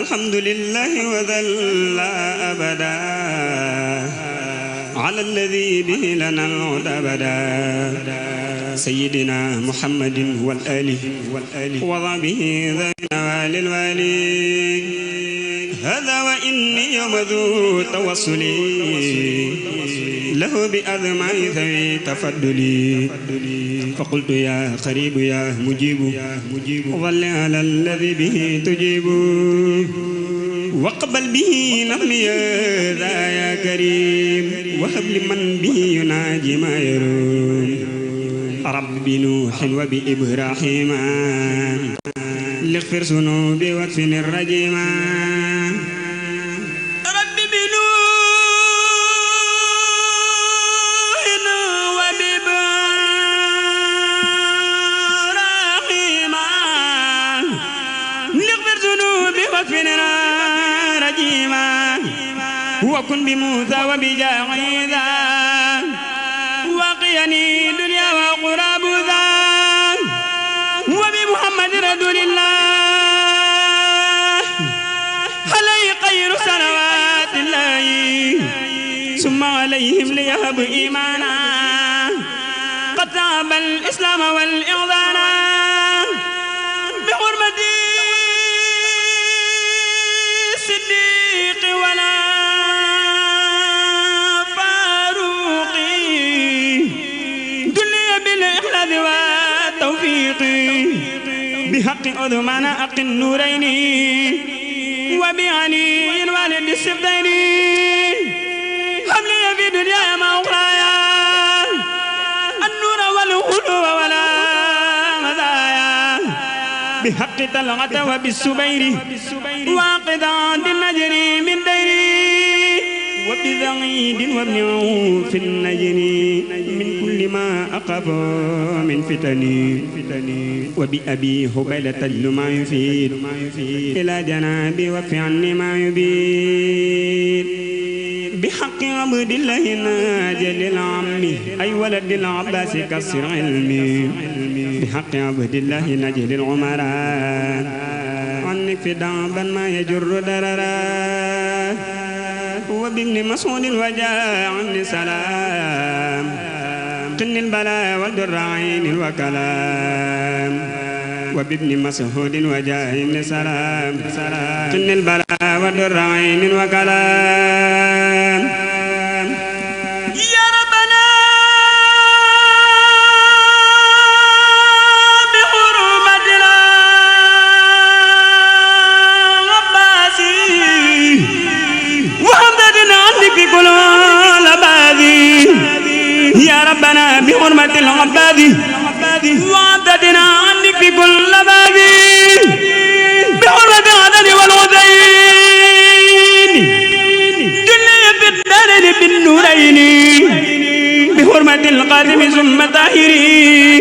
الحمد لله وذل أبدا على الذي به لنا الهدى بدا سيدنا محمد والآله وضعبه ذا النوال الوالي هذا وإني يوم ذو توصلي له بأذمع ذوي تفضلي فقلت يا قريب يا مجيب ظل على الذي به تجيب واقبل به نظمي ذا يا كريم وهب لمن به يناجي ما يروم رب بنوح وبإبراهيم لاغفر ذنوبي واكفني الرجيم وكن بموسى وبجاعيذا وقيني دنيا وقراب ذا وبمحمد رسول الله عليه خير صلوات الله ثم عليهم ليهب إيمانا قد تاب الإسلام والإغضان بحرمة الصديق ولا بحق عثمان أق النورين وبعلي والد السبتين هب لي في دنيا ما أخرايا النور والخلو ولا مزايا بحق طلعة وبالسبير واقض عند النجر من ديري وبذعيد وابن عوف النجر من كل ما أقف من فتني وبأبي هبيل تجل ما يفيد إلى جنابي وفي عني ما يبيد بحق عبد الله ناجل العم أي ولد العباس كسر علمي بحق عبد الله ناجل العمراء عنك في دعبا ما يجر دررا وبابن مسعود وجاء عن سلام قن البلاء والدر عين وكلام وبابن مسعود وجاء عن سلام قن البلاء والدر عين وكلام ربنا بحرمة العباد وعددنا عنك في كل باب بحرمة العدد والغزين جلي في الدارين بالنورين بحرمة القاسم ثم طاهري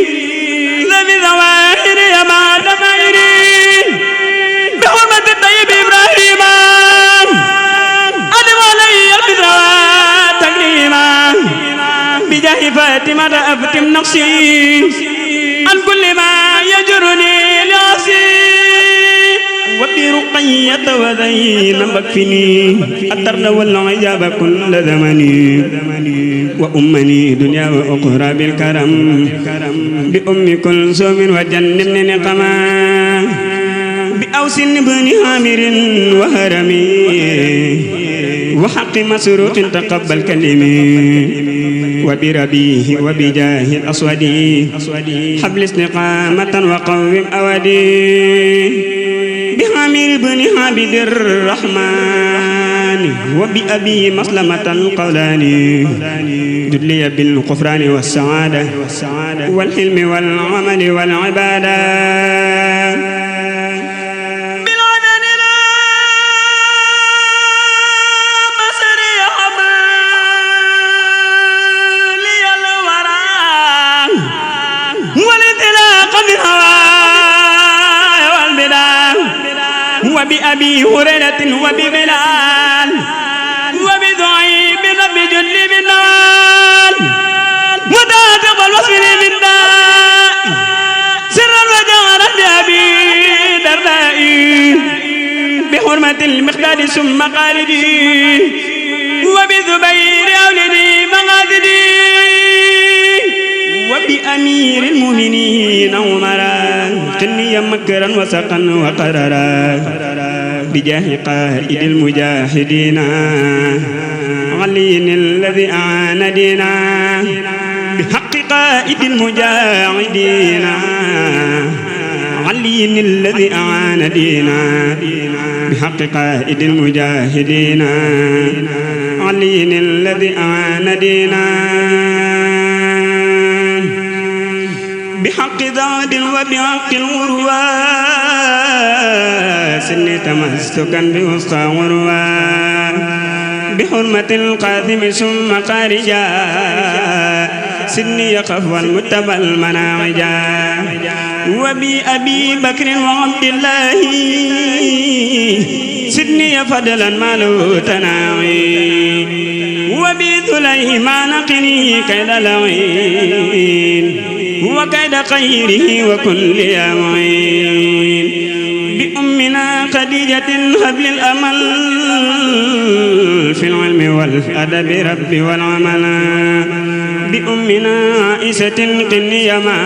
ذوي ظواهر يا ما دمائري بحرمة الطيب إبراهيم أدم علي البذوات تكريما بجاه فاطمة أفتم نقصي عن كل ما يجرني لعصي وبرقية وذينب اكفني الطرد والعجاب كل زمني وأمني دنيا وأخرى بالكرم بأم كلثوم وجنبن نقما بأوس بن عامر وهرمي وحق مسروق تقبل كلمي وبربيه وبجاه الأسود حبل استقامة وقوم أودي بحامر بن عابد الرحمن وبأبي مسلمة القولاني جلي بالغفران والسعادة والحلم والعمل والعبادة وبأبي هريرة وببلال وبذعيب رب جل بالنوال وداد والوصف من داء سرا وجهرا بأبي درداء بحرمة بحرمة المقداد ثم قالدي وبزبير أولدي مقاصدي وبأمير المؤمنين عمرا قني مكرا وسقا وقررا بجاه قائد المجاهدين علي الذي أعان دينا بحق قائد المجاهدين علي الذي أعان دينا بحق قائد المجاهدين علي الذي أعان دينا بحق ذاد وبحق الورواس تمسكا بوسطى وروا بحرمة القاسم ثم خارجا سني خفوا المتبى المناعجا وبأبي بكر وعبد الله سدني فضلا ما له تناعي وبسليمان قني كيد لعين وكيد خيره وكل يمين بأمنا خديجة حبل الأمل في العلم والأدب رب والعمل بأمنا عائشة قني ما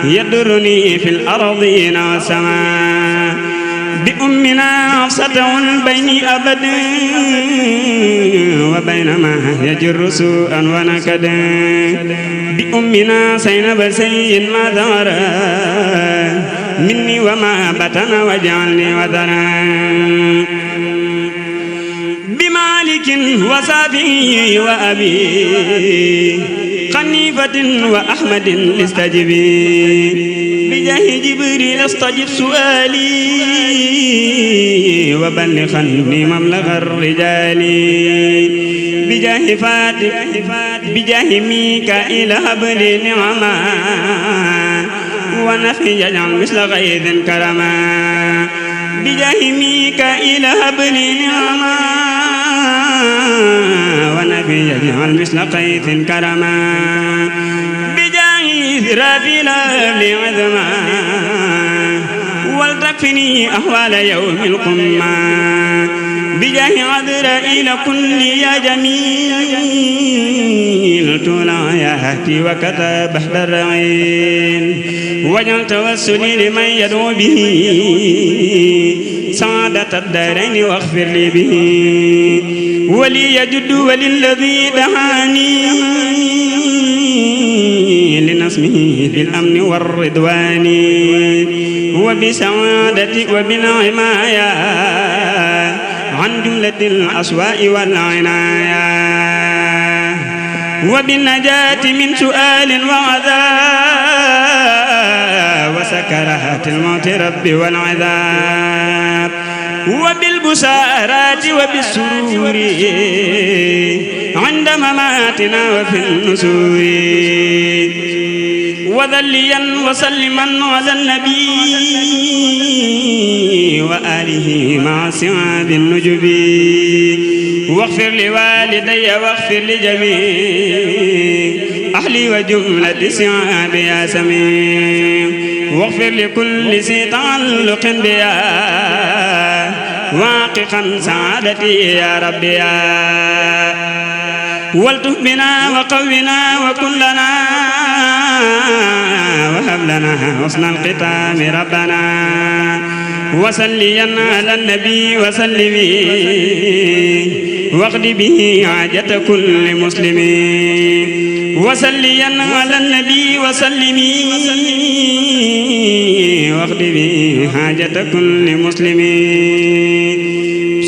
يدرني في الأرضين والسماء بأمنا حفصة البين أبد وبينما يجر سوءا ونكد بأمنا زينب سيد ما ظهر مني وما بطن واجعلني وذرا بمالك وصافي وأبي خنيفة وأحمد استجبي بجاه جبريل استجب سؤالي وبلغني مبلغ الرجال بجاه فاتح بجاه ميكائيل هب لي نعما ونفي يجعل مثل غيث كرما بجاه ميكائيل هب لي نعما ونفي يجعل مثل غيث كرما بجاه إسرافيل هب لي عظما ولتكفني أهوال يوم القمة بجاه عذرائيل كل يا جميل طول حياتي وكتب بحد الرعين واجعل توسلي لمن يدعو به سعادة الدارين واغفر لي به ولي يجد وللذي دعاني لنسمه بالأمن والرضوان وبسعادتي وبالعناية عن جملة الأسواء والعناية وبالنجاة من سؤال وعذاب وسكرات الموت رب والعذاب وبالبشارات وبالسرور عند مماتنا وفي النسور وذليا وسلما على النبي وآله مع سعاد النجب واغفر لوالدي واغفر لجميع أهلي وجملة سعاد يا سميع واغفر لكل ذي تعلق بيا واققا سعادتي يا ربي يا والتف بنا وقونا وكلنا وهب لنا حسن الختام ربنا وصليا على النبي وسلم واقض به حاجة كل مسلم وصليا على النبي وسلم واقض به حاجة كل مسلم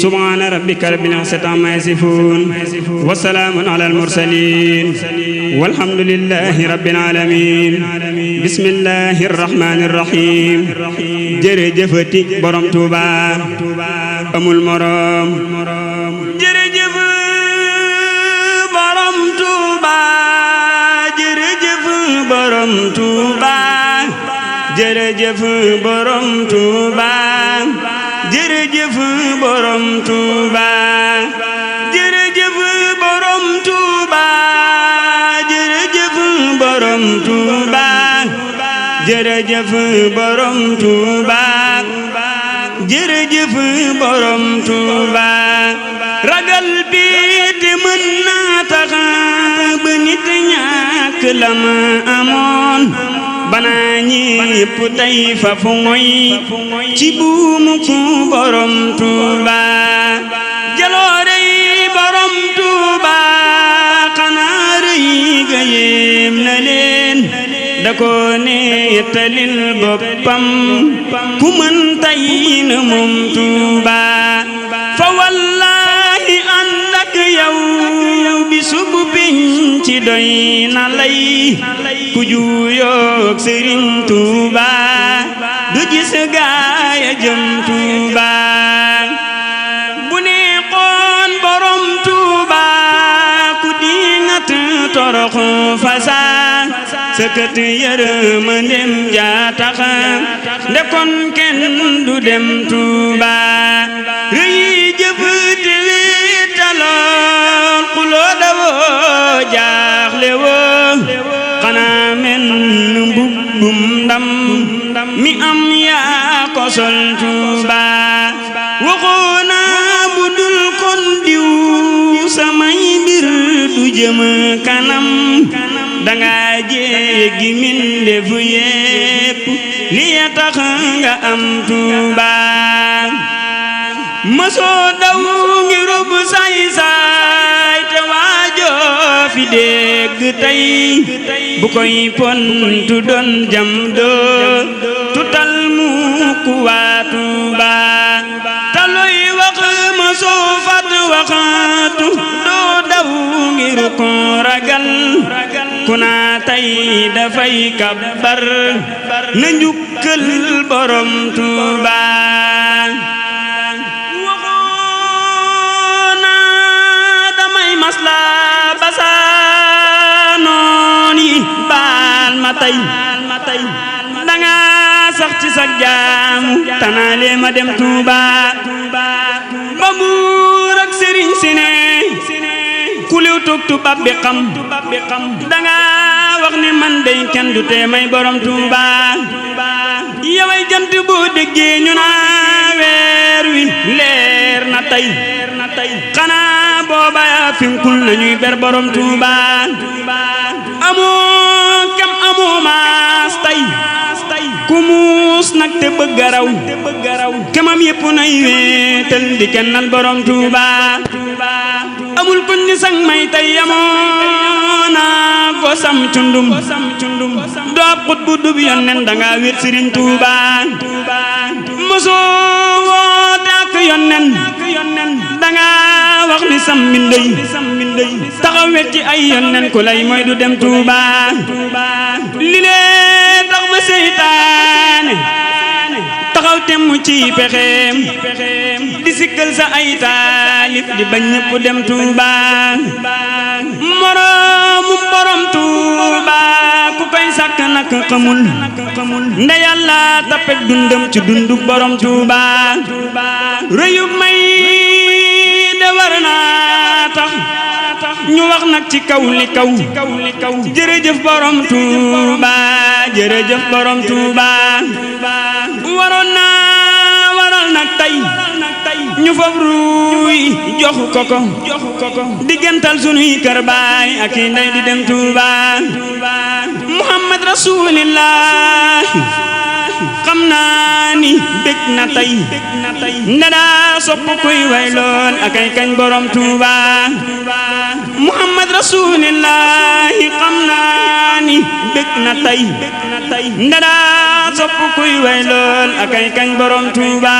سبحان ربك رب العزة عما يصفون وسلام على المرسلين والحمد لله رب العالمين بسم الله الرحمن الرحيم jërëjëfati borom Touba amul morom jërëjëf borom Touba jërëjëf borom Touba jërëjëf borom Touba jërëjëf borom Touba jërëjëf borom Touba jërëjëf borom Touba jërëjëf borom Touba jërëjëf borom Tuuba ragal bi te mën naa tax ba nit ñàkk la ma amoon banaa ñépp tey fa fu ngoy ci buumu ku borom Tuuba jaloore yi borom Tuuba xanaa rëy ga yéem na leen da ko nettalil boppam ku mën tey na moom Tuuba fa wallaahi ànd ak yow bi subu pinc doy na lay ku juuyoog Sëriñ Tuuba du gis gaaya jëm Tuuba bu neexoon borom Tuuba ku dingat toroxu fasa sëkët yërmandem jaatax ndekon kenn du dem Tuuba rëy jëf te wéetaloon xuloo dawoo jaaxle woo xanaa men mbubbum ndam mi am yaa ko sol Tuuba waxoona bu dul kon diw samay mbir du jëm kanam danga jéggi mbindeef yépp li ya tax nga am Tuuba mësoo daw ngi rob saay te waajoo fi dégg tey bu koy pontu doon jam doo tutal mu ku waa Tuuba te looy wax mësoo fat waxatu doo daw ngir ko ragal ku naa tey dafay kabbar na njukkal borom Tuuba waxoona damay masla basa noon yi baal ma tey danga sax ci sa jaamu tanaale ma dem Tuuba ba buur ak sëriñ si ne ku liw tug tubaab bi xam danga wax ni man dey kenn du tee may borom Tuuba yaway jant boo déggee ñu naa weer wi leer na tey xanaa booba finkul nañuy ber borom Tuuba amoo kem amoo maas tey ku muus nag te bëgg a raw kemam yépp nay wéetal di kennal borom Tuuba amul kuñ ni sang may tey yamoona ko sam cundum doo xut bu dub yonnen danga wét Sëriñ Tuuba mosoo woote ak yonnen danga wax ni sam mbindey taxaw wet ci ay yonnen ku lay mooy du dem Tuuba li lee tax ba seytaane taxaw temm ci pexeem di sikkal sa ay taalif di bañ ñëpp dem Tuuba moroomu borom Tuuba ku koy sàkk nak xamul nda Yàlla tappek dundam ci dundu borom Tuuba rëyub may de war naa tax ñu wax nag ci kaw li kaw jërëjëf borom Tuuba jërëjëf borom Tuuba waroon naa waral nag tey ñu fab ruuy jox ko diggantal sunuy kër baay ak i ndey di dem Tuuba Muhammad Rasulillah xam naa ni bég na tey ndadaa sopp kuy way lool ak ay kañ borom Tuuba Muhammad Rasulillah xam naa ni bég na tey ndadaa sopp kuy way lool ak ay kañ borom Tuuba